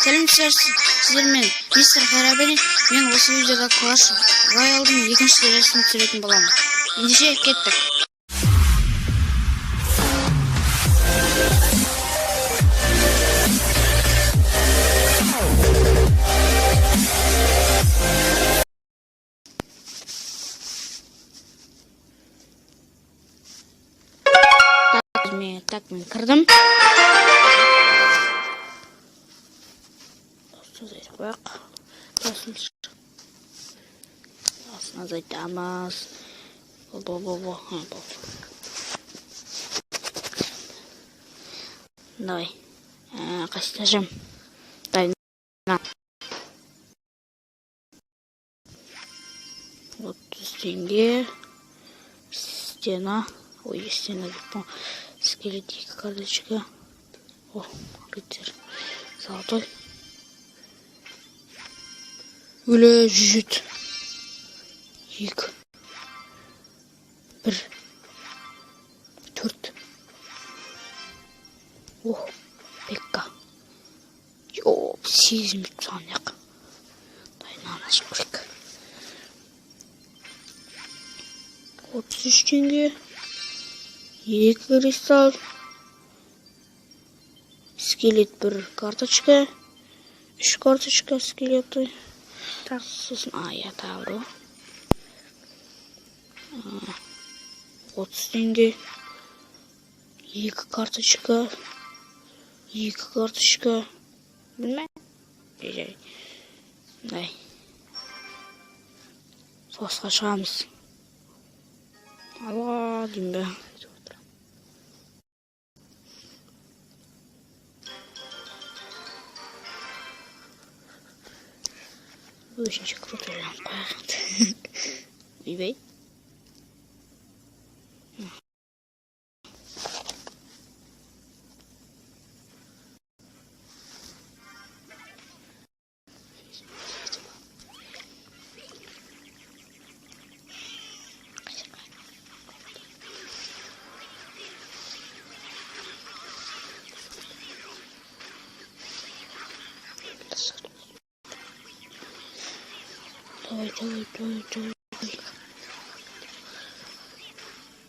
Сәлем сіздермен мистер Харабери. Мен осы видеода Clash Royale'дың екінші сериясын түсіретін боламын. Ендеше кеттік. Так, мен кірдім. Басына зайтамыз. Давай. Қастажым. Дайына. Вот теңге. Стена. Ой, стена. Скелетик, карточка. О, рыцарь. Золотой. Өлі жүт. Ек. Бір. Төрт. О, пекка. О, 8 минут саняқ. Дайнаны шықырек. 33 теңге. 2 кристалл. Скелет бір карточка. 3 карточка скелеты. Так, сосын я тавру. 30 теңге. 2 карточка. 2 карточка. Білмей? Дай. Соғысқа шығамыз. Алла, дейм бе. Очень круто лампа. Видишь? Давай.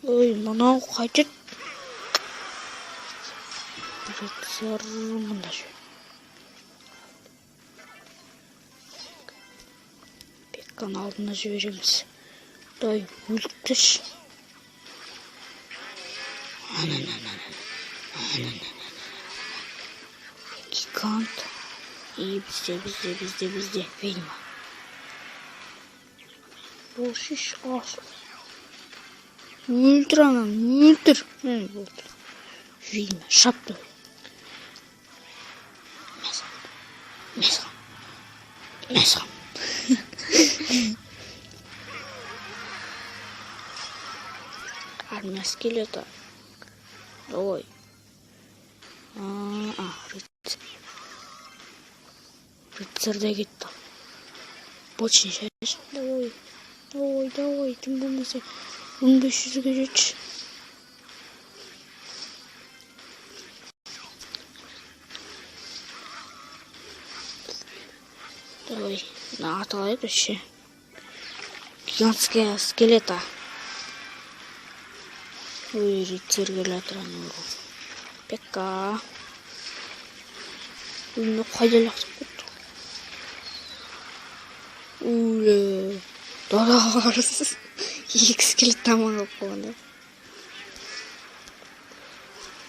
Ой, мынау қайтет. Рыцарь мында жүр. Пекканы алдына жібереміз. Дай, өлтіш. Гигант. И бізде. Ведьма. Бошиш аш. Өлтір анан, өлтір. Ведьма, шапты. Месхан. Армия скелета. Ой. Рыцарь. Рыцарьда кетті. Очень шайш. Давай, тем болмаса 1500-ге жетші. Давай, аталайық үші. Гигантская скелета. Ой, рыцарь келатыр аны ұру. Пекка. Ой, қайда лақтып кетті. Ой, дадағарсыз. 2 скелет таман болып қоғанда.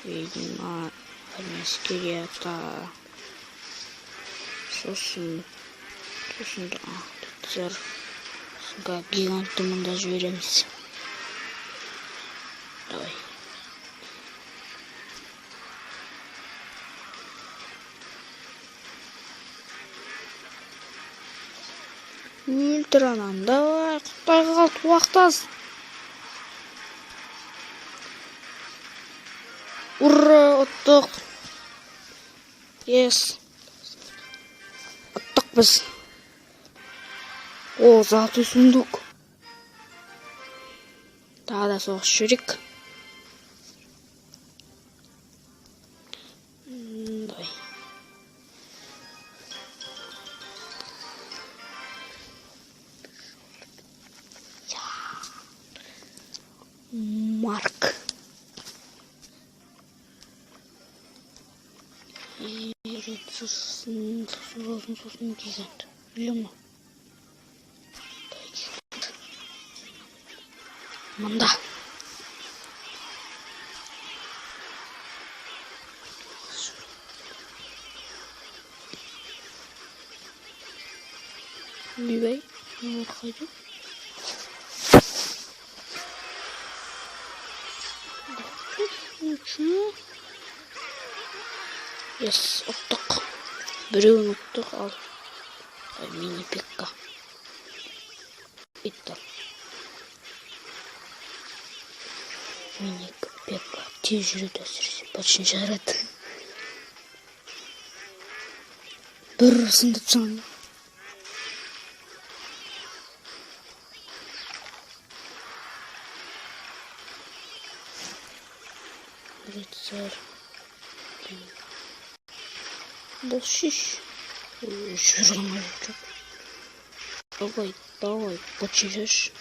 Ведьма, армия скелета. Сосын рыцарь. Гигантты мында жібереміз. Давай. Өлтір анан, давай, құттай қалды, уақтаз. Ура, ұттық. Ес. Ұттық біз. О, золотой сундук. Тағы да соғыс жүрек. Давай. Ресурсын сосын гигант. Білем ма? Мында. Бибай, вот ходю. Yes, оттық. Біреуін оттық ал. Мини-пекка. Иттал. Мини-пекка. Тез жүреді әсіресе. Бәтшін жарады. Бір сындып саңды. Рыцарь. Бұл шиш. Жүргіні жоқ. Давай, почереш.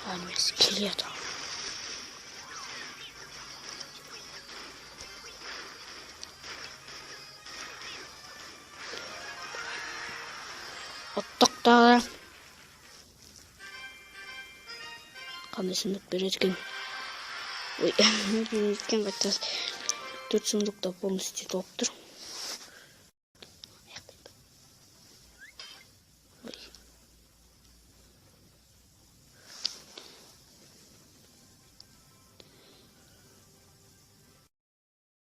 Армия скелета. Оттықтағы. Қандай сұмдық береді екен. Ой, неткен қайтас. 4 сұмдықта полностью толып тұр.